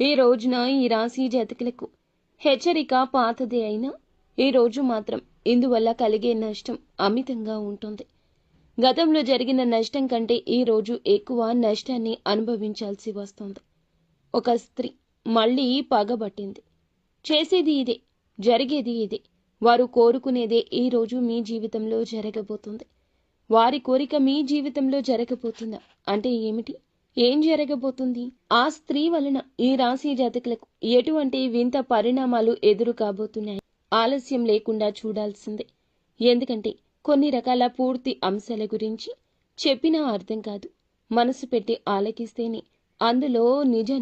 ఈ రోజున ఈ రాశి జాతకులకు హెచ్చరిక పాతదే అయినా ఈ రోజు మాత్రం ఇందువల్ల కలిగే నష్టం అమితంగా ఉంటుంది. గతంలో జరిగిన నష్టం కంటే ఈ రోజు ఎక్కువ నష్టాన్ని అనుభవించాల్సి వస్తుంది. ఒక స్త్రీ మళ్ళీ పగబట్టింది. చేసేది ఇదే, జరిగేది ఇదే. వారు కోరుకునేదే ఈ రోజు మీ జీవితంలో జరగబోతుంది. వారి కోరిక మీ జీవితంలో జరగబోతుందా అంటే ఏమిటి? ఏం జరగబోతుంది? ఆ స్త్రీ వలన ఈ రాశి జాతకులకు ఎటువంటి వింత పరిణామాలు ఎదురు కాబోతున్నాయి? ఆలస్యం లేకుండా చూడాల్సిందే. ఎందుకంటే కొన్ని రకాల పూర్తి అంశాల గురించి చెప్పినా అర్థం కాదు. మనసు పెట్టి ఆలకిస్తేనే అందులో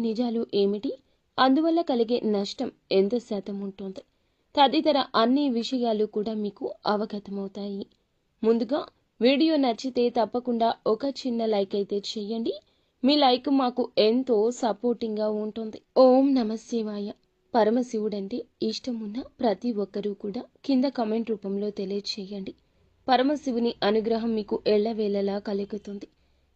నిజాలు ఏమిటి, అందువల్ల కలిగే నష్టం ఎంత శాతం ఉంటుంది, తదితర అన్ని విషయాలు కూడా మీకు అవగతమవుతాయి. ముందుగా వీడియో నచ్చితే తప్పకుండా ఒక చిన్న లైక్ అయితే చేయండి. మీ లైక్ మాకు ఎంతో సపోర్టింగ్గా ఉంటుంది. ఓం నమ శివాయ. పరమశివుడంటే ఇష్టం ఉన్న ప్రతి ఒక్కరూ కూడా కింద కామెంట్ రూపంలో తెలియచేయండి. పరమశివుని అనుగ్రహం మీకు ఎల్లవేళలా కలుగుతుంది.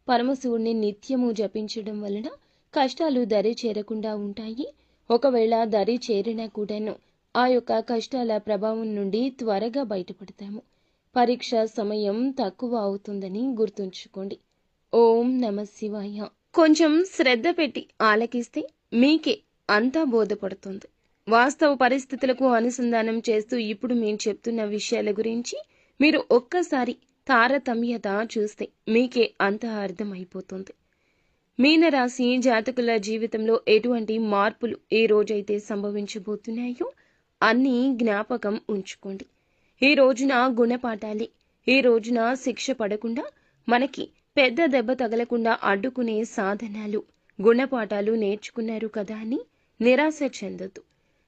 పరమశివుణ్ణి నిత్యము జపించడం వలన కష్టాలు దరి చేరకుండా ఉంటాయి. ఒకవేళ దరి చేరినా కూడాను ఆ యొక్క కష్టాల ప్రభావం నుండి త్వరగా బయటపడతాము. పరీక్ష సమయం తక్కువ అవుతుందని గుర్తుంచుకోండి. ఓం నమ శివాయ. కొంచెం శ్రద్ధ పెట్టి ఆలకిస్తే మీకే అంతా బోధపడుతుంది. వాస్తవ పరిస్థితులకు అనుసంధానం చేస్తూ ఇప్పుడు మేము చెప్తున్న విషయాల గురించి మీరు ఒక్కసారి తారతమ్యత చూస్తే మీకే అంతా అర్థమైపోతుంది. మీనరాశి జాతకుల జీవితంలో ఎటువంటి మార్పులు ఏ రోజైతే సంభవించబోతున్నాయో అన్నీ జ్ఞాపకం ఉంచుకోండి. ఈ రోజున గుణపాఠాలే. ఈ రోజున శిక్ష పడకుండా మనకి పెద్ద దెబ్బ తగలకుండా అడ్డుకునే సాధనాలు, గుణపాఠాలు నేర్చుకున్నారు కదా అని నిరాశ చెందొద్దు.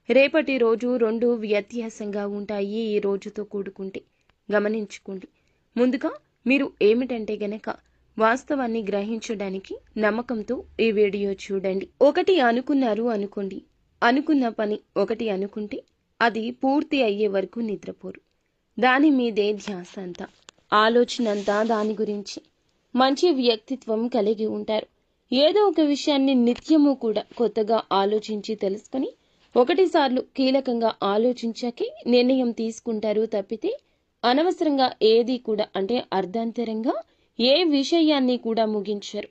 రేపటి రోజు రెండు వ్యత్యాసంగా ఉంటాయి ఈ రోజుతో కూడుకుంటే. గమనించుకోండి. ముందుగా మీరు ఏమిటంటే గనక వాస్తవాన్ని గ్రహించడానికి నమ్మకంతో ఈ వీడియో చూడండి. ఒకటి అనుకున్నారు అనుకోండి. అనుకున్న పని ఒకటి అనుకుంటే అది పూర్తి అయ్యే వరకు నిద్రపోరు. దాని మీదే ధ్యాస అంతా, ఆలోచన అంతా దాని గురించి. మంచి వ్యక్తిత్వం కలిగి ఉంటారు. ఏదో ఒక విషయాన్ని నిత్యము కూడా కొత్తగా ఆలోచించి తెలుసుకొని ఒకటిసార్లు కీలకంగా ఆలోచించాకే నిర్ణయం తీసుకుంటారు తప్పితే అనవసరంగా ఏది కూడా అంటే అర్ధాంతరంగా ఏ విషయాన్ని కూడా ముగించరు.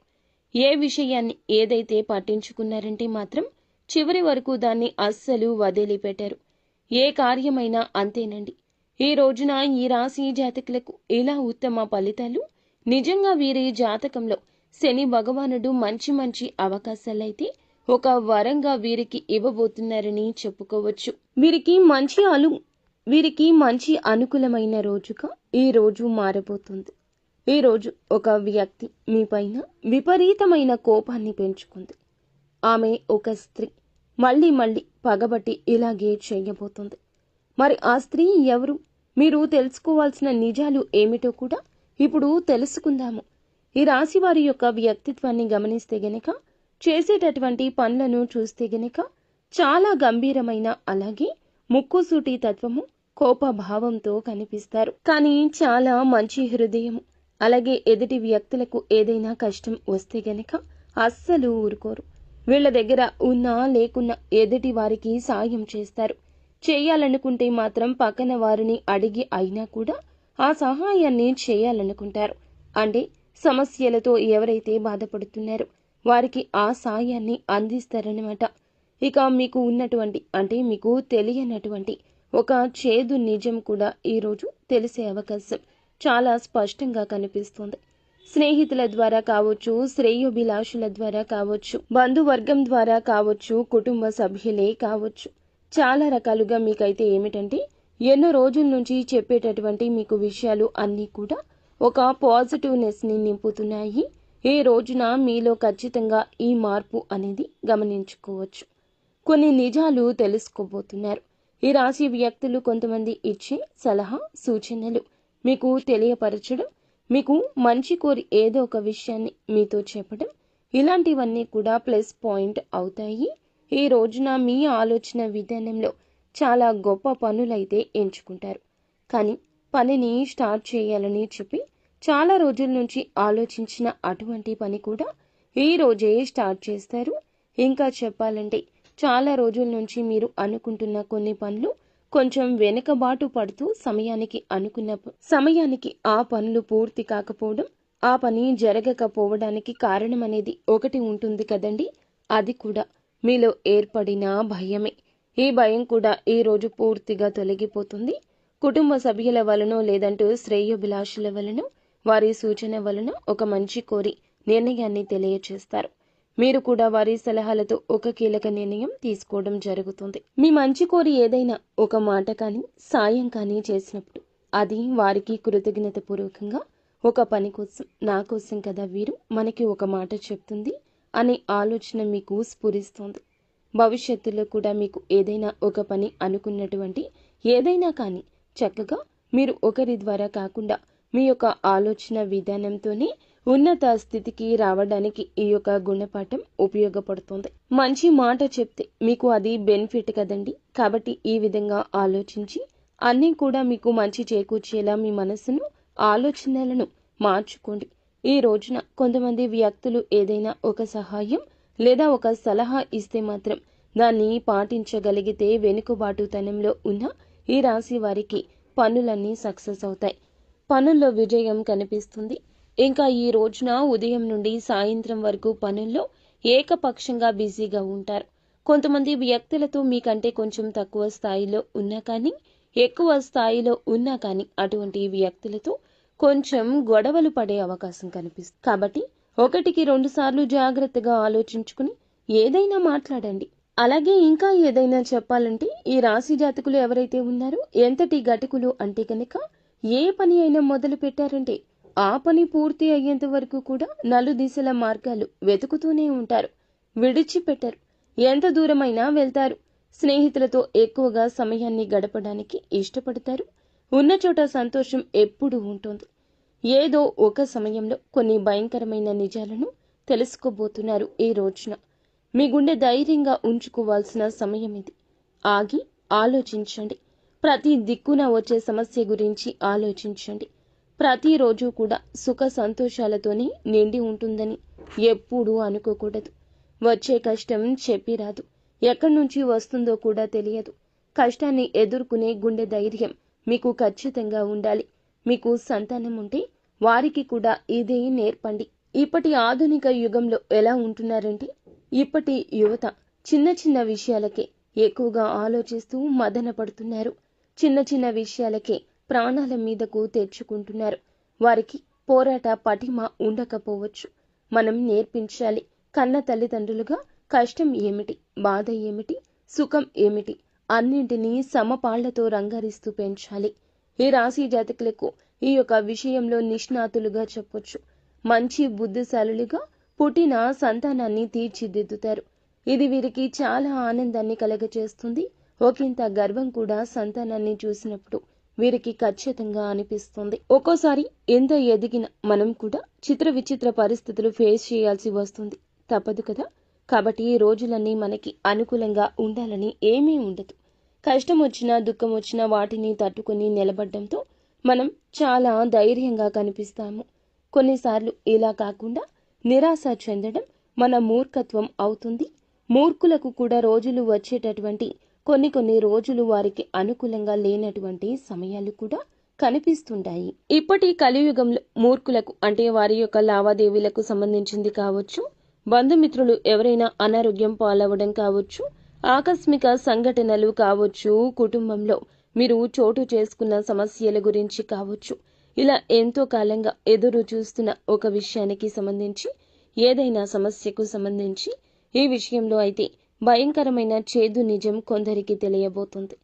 ఏ విషయాన్ని ఏదైతే పట్టించుకున్నారంటే మాత్రం చివరి వరకు దాన్ని అస్సలు వదిలిపెట్టారు. ఏ కార్యమైనా అంతేనండి. ఈ రోజున ఈ రాశి జాతకులకు ఇలా ఉత్తమ ఫలితాలు నిజంగా వీరి జాతకంలో శని భగవానుడు మంచి అవకాశాలైతే ఒక వరంగా వీరికి ఇవ్వబోతున్నారని చెప్పుకోవచ్చు. వీరికి మంచి అనుకూలమైన రోజుగా ఈ రోజు మారబోతుంది. ఈ రోజు ఒక వ్యక్తి మీ పైన విపరీతమైన కోపాన్ని పెంచుకుంది. ఆమె ఒక స్త్రీ మళ్ళీ పగబట్టి ఇలాగే చేయబోతుంది. మరి ఆ స్త్రీ ఎవరు? మీరు తెలుసుకోవాల్సిన నిజాలు ఏమిటో కూడా ఇప్పుడు తెలుసుకుందాము. ఈ రాశి వారి యొక్క వ్యక్తిత్వాన్ని గమనిస్తే గనక, చేసేటటువంటి పనులను చూస్తే గనక చాలా గంభీరమైన, అలాగే ముక్కుసూటి తత్వము, కోపభావంతో కనిపిస్తారు. కానీ చాలా మంచి హృదయము. అలాగే ఎదుటి వ్యక్తులకు ఏదైనా కష్టం వస్తే గనక అస్సలు ఊరుకోరు. వీళ్ళ దగ్గర ఉన్నా లేకున్నా ఎదుటి వారికి సాయం చేస్తారు. చేయాలనుకుంటే మాత్రం పక్కన వారిని అడిగి అయినా కూడా ఆ సహాయాన్ని చేయాలనుకుంటారు. అంటే సమస్యలతో ఎవరైతే బాధపడుతున్నారో వారికి ఆ సాయాన్ని అందిస్తారన్నమాట. ఇక మీకు ఉన్నటువంటి అంటే మీకు తెలియనటువంటి ఒక చేదు నిజం కూడా ఈరోజు తెలిసే అవకాశం చాలా స్పష్టంగా కనిపిస్తుంది. స్నేహితుల ద్వారా కావచ్చు, శ్రేయోభిలాషుల ద్వారా కావచ్చు, బంధువర్గం ద్వారా కావచ్చు, కుటుంబ సభ్యులే కావచ్చు, చాలా రకాలుగా మీకైతే ఏమిటంటే ఎన్నో రోజుల నుంచి చెప్పేటటువంటి మీకు విషయాలు అన్నీ కూడా ఒక పాజిటివ్నెస్ని నింపుతున్నాయి. ఈ రోజున మీలో ఖచ్చితంగా ఈ మార్పు అనేది గమనించుకోవచ్చు. కొన్ని నిజాలు తెలుసుకోబోతున్నారు. ఈ రాశి వ్యక్తులు కొంతమంది ఇచ్చే సలహా, సూచనలు మీకు తెలియపరచడం, మీకు మంచి కోరి ఏదో ఒక విషయాన్ని మీతో చెప్పడం, ఇలాంటివన్నీ కూడా ప్లస్ పాయింట్ అవుతాయి. ఈ రోజున మీ ఆలోచన విధానంలో చాలా గొప్ప పనులైతే ఎంచుకుంటారు. కానీ పనిని స్టార్ట్ చేయాలని చెప్పి చాలా రోజుల నుంచి ఆలోచించిన అటువంటి పని కూడా ఈ రోజే స్టార్ట్ చేస్తారు. ఇంకా చెప్పాలంటే చాలా రోజుల నుంచి మీరు అనుకుంటున్న కొన్ని పనులు కొంచెం వెనుకబాటు పడుతూ సమయానికి ఆ పనులు పూర్తి కాకపోవడం, ఆ పని జరగకపోవడానికి కారణం అనేది ఒకటి ఉంటుంది కదండి. అది కూడా మీలో ఏర్పడిన భయమే. ఈ భయం కూడా ఈ రోజు పూర్తిగా తొలగిపోతుంది. కుటుంబ సభ్యుల వలనో లేదంటూ శ్రేయోభిలాషుల వలనో వారి సూచన వలన ఒక మంచి కోరి నిర్ణయాన్ని తెలియచేస్తారు. మీరు కూడా వారి సలహాలతో ఒక కీలక నిర్ణయం తీసుకోవడం జరుగుతుంది. మీ మంచి కోరి ఏదైనా ఒక మాట కానీ సాయం కానీ చేసినప్పుడు అది వారికి కృతజ్ఞత పూర్వకంగా ఒక పని కోసం, నా కోసం కదా వీరు మనకి ఒక మాట చెప్తుంది అనే ఆలోచన మీకు స్ఫురిస్తుంది. భవిష్యత్తులో కూడా మీకు ఏదైనా ఒక పని అనుకున్నటువంటి ఏదైనా కానీ చక్కగా మీరు ఒకరి ద్వారా కాకుండా మీ యొక్క ఆలోచన విధానంతోనే ఉన్నత స్థితికి రావడానికి ఈ యొక్క గుణపాఠం ఉపయోగపడుతుంది. మంచి మాట చెప్తే మీకు అది బెనిఫిట్ కదండి. కాబట్టి ఈ విధంగా ఆలోచించి అన్నీ కూడా మీకు మంచి చేకూర్చేలా మీ మనసును, ఆలోచనలను మార్చుకోండి. ఈ రోజున కొంతమంది వ్యక్తులు ఏదైనా ఒక సహాయం లేదా ఒక సలహా ఇస్తే మాత్రం దాన్ని పాటించగలిగితే వెనుకబాటుతనంలో ఉన్న ఈ రాశి వారికి పనులన్నీ సక్సెస్ అవుతాయి. పనుల్లో విజయం కనిపిస్తుంది. ఇంకా ఈ రోజున ఉదయం నుండి సాయంత్రం వరకు పనుల్లో ఏకపక్షంగా బిజీగా ఉంటారు. కొంతమంది వ్యక్తులతో మీకంటే కొంచెం తక్కువ స్థాయిలో ఉన్నా కానీ, ఎక్కువ స్థాయిలో ఉన్నా కానీ అటువంటి వ్యక్తులతో కొంచెం గొడవలు పడే అవకాశం కనిపిస్తుంది. కాబట్టి 1-2 సార్లు జాగ్రత్తగా ఆలోచించుకుని ఏదైనా మాట్లాడండి. అలాగే ఇంకా ఏదైనా చెప్పాలంటే ఈ రాశి జాతకులు ఎవరైతే ఉన్నారో ఎంతటి గటికులు అంటే కనుక ఏ పని అయినా మొదలు పెట్టారంటే ఆ పని పూర్తి అయ్యేంత వరకు కూడా నలుదిశల మార్గాలు వెతుకుతూనే ఉంటారు. విడిచిపెట్టరు. ఎంత దూరమైనా వెళ్తారు. స్నేహితులతో ఎక్కువగా సమయాన్ని గడపడానికి ఇష్టపడతారు. ఉన్న చోట సంతోషం ఎప్పుడూ ఉంటుంది. ఏదో ఒక సమయంలో కొన్ని భయంకరమైన నిజాలను తెలుసుకోబోతున్నారు. ఈ రోజున మీ గుండె ధైర్యంగా ఉంచుకోవాల్సిన సమయం ఇది. ఆగి ఆలోచించండి. ప్రతి దిక్కున వచ్చే సమస్య గురించి ఆలోచించండి. ప్రతిరోజు కూడా సుఖ సంతోషాలతోనే నిండి ఉంటుందని ఎప్పుడూ అనుకోకూడదు. వచ్చే కష్టం చెప్పి రాదు. ఎక్కడి నుంచి వస్తుందో కూడా తెలియదు. కష్టాన్ని ఎదుర్కొనే గుండె ధైర్యం మీకు ఖచ్చితంగా ఉండాలి. మీకు సంతానం ఉంటే వారికి కూడా ఇదే నేర్పండి. ఇప్పటి ఆధునిక యుగంలో ఎలా ఉంటున్నారంటే ఇప్పటి యువత చిన్న చిన్న విషయాలకే ఎక్కువగా ఆలోచిస్తూ మదన పడుతున్నారు. చిన్న చిన్న విషయాలకే ప్రాణాల మీదకు తెచ్చుకుంటున్నారు. వారికి పోరాట పటిమ ఉండకపోవచ్చు. మనం నేర్పించాలి. కన్న తల్లిదండ్రులుగా కష్టం ఏమిటి, బాధ ఏమిటి, సుఖం ఏమిటి అన్నింటినీ సమపాళ్లతో రంగరిస్తూ పెంచాలి. ఈ రాశి జాతకులకు ఈ యొక్క విషయంలో నిష్ణాతులుగా చెప్పొచ్చు. మంచి బుద్ధిశాలులుగా పుట్టిన సంతానాన్ని తీర్చిదిద్దుతారు. ఇది వీరికి చాలా ఆనందాన్ని కలగచేస్తుంది. ఒకంత గర్వం కూడా సంతానాన్ని చూసినప్పుడు వీరికి ఖచ్చితంగా అనిపిస్తుంది. ఒక్కోసారి ఎంత ఎదిగిన మనం కూడా చిత్ర విచిత్ర పరిస్థితులు ఫేస్ చేయాల్సి వస్తుంది. తప్పదు కదా. కాబట్టి ఈ రోజులన్నీ మనకి అనుకూలంగా ఉండాలని ఏమీ ఉండదు. కష్టం వచ్చినా దుఃఖం వచ్చినా వాటిని తట్టుకుని నిలబడడంతో మనం చాలా ధైర్యంగా కనిపిస్తాము. కొన్నిసార్లు ఇలా కాకుండా నిరాశ చెందడం మన మూర్ఖత్వం అవుతుంది. మూర్ఖులకు కూడా రోజులు వచ్చేటటువంటి కొన్ని రోజులు వారికి అనుకూలంగా లేనటువంటి సమయాలు కూడా కనిపిస్తుంటాయి. ఇప్పటి కలియుగంలో మూర్ఖులకు అంటే వారి యొక్క లావాదేవీలకు సంబంధించింది కావచ్చు, బంధుమిత్రులు ఎవరైనా అనారోగ్యం పాలవడం కావచ్చు, ఆకస్మిక సంఘటనలు కావచ్చు, కుటుంబంలో మీరు చోటు చేసుకున్న సమస్యల గురించి కావచ్చు, ఇలా ఎంతో కాలంగా ఎదురు చూస్తున్న ఒక విషయానికి సంబంధించి ఏదైనా సమస్యకు సంబంధించి ఈ విషయంలో అయితే భయంకరమైన చేదు నిజం కొందరికి తెలియబోతుంది.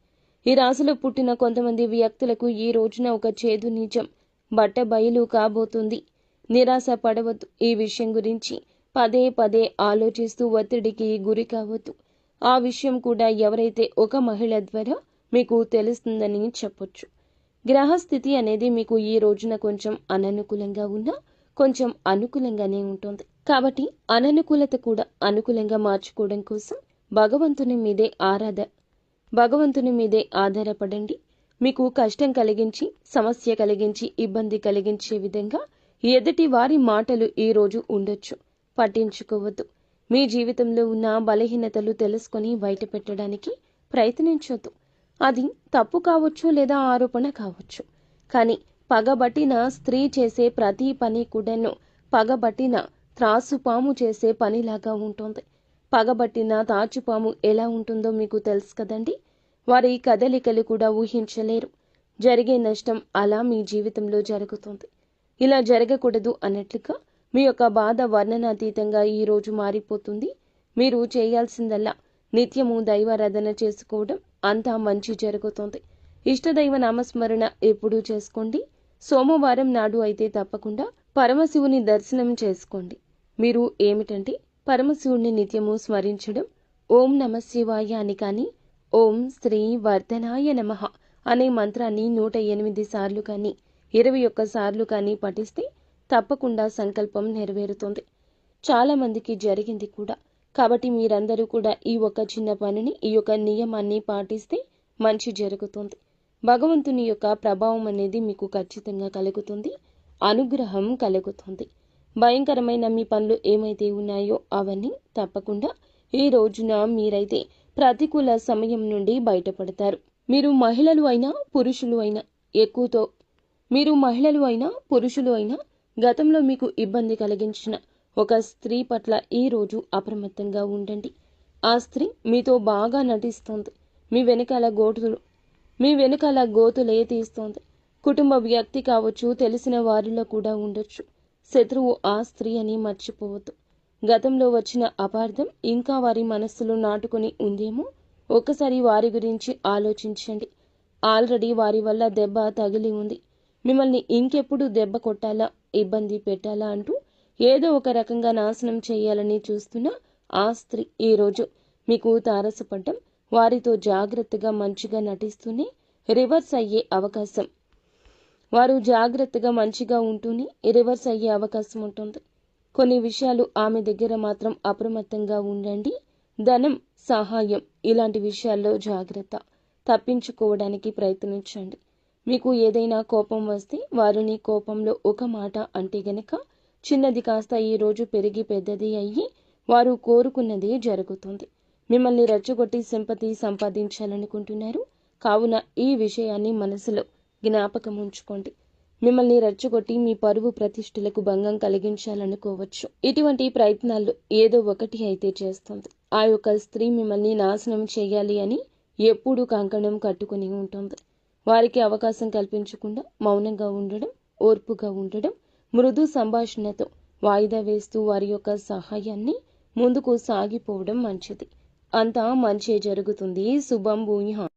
ఈ రాశిలో పుట్టిన కొంతమంది వ్యక్తులకు ఈ రోజున ఒక చేదు నిజం బట్టబయలు కాబోతుంది. నిరాశ పడవద్దు. ఈ విషయం గురించి పదే ఆలోచిస్తూ ఒత్తిడికి గురి కావద్దు. ఆ విషయం కూడా ఎవరైతే ఒక మహిళ ద్వారా మీకు తెలుస్తుందని చెప్పొచ్చు. గ్రహస్థితి అనేది మీకు ఈ రోజున కొంచెం అననుకూలంగా ఉన్నా కొంచెం అనుకూలంగానే ఉంటుంది. కాబట్టి అననుకూలత కూడా అనుకూలంగా మార్చుకోవడం కోసం భగవంతుని మీదే ఆధారపడండి. మీకు కష్టం కలిగించి, సమస్య కలిగించి, ఇబ్బంది కలిగించే విధంగా ఎదుటి వారి మాటలు ఈ రోజు ఉండొచ్చు. పట్టించుకోవద్దు. మీ జీవితంలో ఉన్న బలహీనతలు తెలుసుకొని బయటపెట్టడానికి ప్రయత్నించొద్దు. అది తప్పు కావచ్చు లేదా ఆరోపణ కావచ్చు. కానీ పగబట్టిన స్త్రీ చేసే ప్రతి పని కూడాను పగబట్టిన త్రాసుపాము చేసే పనిలాగా ఉంటుంది. పగబట్టిన తాచుపాము ఎలా ఉంటుందో మీకు తెలుసు కదండి. వారి కదలికలు కూడా ఊహించలేరు. జరిగే నష్టం అలా మీ జీవితంలో జరుగుతుంది. ఇలా జరగకూడదు అన్నట్లుగా మీ యొక్క బాధ వర్ణనాతీతంగా ఈ రోజు మారిపోతుంది. మీరు చేయాల్సిందల్లా నిత్యము దైవారాధన చేసుకోవడం, అంతా మంచి జరుగుతుంది. ఇష్టదైవ నామస్మరణ ఎప్పుడూ చేసుకోండి. సోమవారం నాడు అయితే తప్పకుండా పరమశివుని దర్శనం చేసుకోండి. మీరు ఏమిటంటే పరమశివుణ్ణి నిత్యము స్మరించడం, ఓం నమ శివాయ అని కానీ, ఓం శ్రీ వర్ధనాయ నమః అనే మంత్రాన్ని 108 సార్లు కానీ 21 సార్లు కానీ పఠిస్తే తప్పకుండా సంకల్పం నెరవేరుతుంది. చాలా మందికి జరిగింది కూడా. కాబట్టి మీరందరూ కూడా ఈ ఒక చిన్న పనిని, ఈ యొక్క నియమాన్ని పాటిస్తే మంచి జరుగుతుంది. భగవంతుని యొక్క ప్రభావం అనేది మీకు ఖచ్చితంగా కలుగుతుంది. అనుగ్రహం కలుగుతుంది. భయంకరమైన మీ పనులు ఏమైతే ఉన్నాయో అవన్నీ తప్పకుండా ఈ రోజున మీరైతే ప్రతికూల సమయం నుండి బయటపడతారు. మీరు మహిళలు అయినా పురుషులు అయినా గతంలో మీకు ఇబ్బంది కలిగించిన ఒక స్త్రీ పట్ల ఈ రోజు అప్రమత్తంగా ఉండండి. ఆ స్త్రీ మీతో బాగా నటిస్తోంది. మీ వెనకాల గోతులే తీస్తోంది. కుటుంబ వ్యక్తి కావచ్చు, తెలిసిన వారిలో కూడా ఉండొచ్చు. శత్రువు ఆ స్త్రీ అని మర్చిపోవద్దు. గతంలో వచ్చిన అపార్థం ఇంకా వారి మనస్సులో నాటుకుని ఉందేమో. ఒక్కసారి వారి గురించి ఆలోచించండి. ఆల్రెడీ వారి వల్ల దెబ్బ తగిలి ఉంది. మిమ్మల్ని ఇంకెప్పుడు దెబ్బ కొట్టాలా, ఇబ్బంది పెట్టాలా అంటూ ఏదో ఒక రకంగా నాశనం చేయాలని చూస్తున్న ఆ స్త్రీ ఈరోజు మీకు తారసపడ్డం, వారితో జాగ్రత్తగా మంచిగా నటిస్తూనే రివర్స్ అయ్యే అవకాశం, వారు జాగ్రత్తగా మంచిగా ఉంటూనే రివర్స్ అయ్యే అవకాశం ఉంటుంది. కొన్ని విషయాలు ఆమె దగ్గర మాత్రం అప్రమత్తంగా ఉండండి. ధనం, సహాయం ఇలాంటి విషయాల్లో జాగ్రత్త. తప్పించుకోవడానికి ప్రయత్నించండి. మీకు ఏదైనా కోపం వస్తే వారిని కోపంలో ఒక మాట అంటే గనక చిన్నది కాస్త ఈ రోజు పెరిగి పెద్దది అయ్యి వారు కోరుకున్నదే జరుగుతుంది. మిమ్మల్ని రెచ్చగొట్టి సింపతి సంపాదించాలనుకుంటున్నారు. కావున ఈ విషయాన్ని మనసులో జ్ఞాపకం ఉంచుకోండి. మిమ్మల్ని రెచ్చగొట్టి మీ పరువు ప్రతిష్టలకు భంగం కలిగించాలనుకోవచ్చు. ఇటువంటి ప్రయత్నాల్లో ఏదో ఒకటి అయితే చేస్తుంది. ఆ యొక్క స్త్రీ మిమ్మల్ని నాశనం చేయాలి అని ఎప్పుడూ కంకణం కట్టుకుని ఉంటుంది. వారికి అవకాశం కల్పించకుండా మౌనంగా ఉండడం, ఓర్పుగా ఉండడం, మృదు సంభాషణతో వాయిదా వేస్తూ వారి యొక్క సహాయాన్ని ముందుకు సాగిపోవడం మంచిది. అంతా మంచే జరుగుతుంది. శుభం భూయాత్.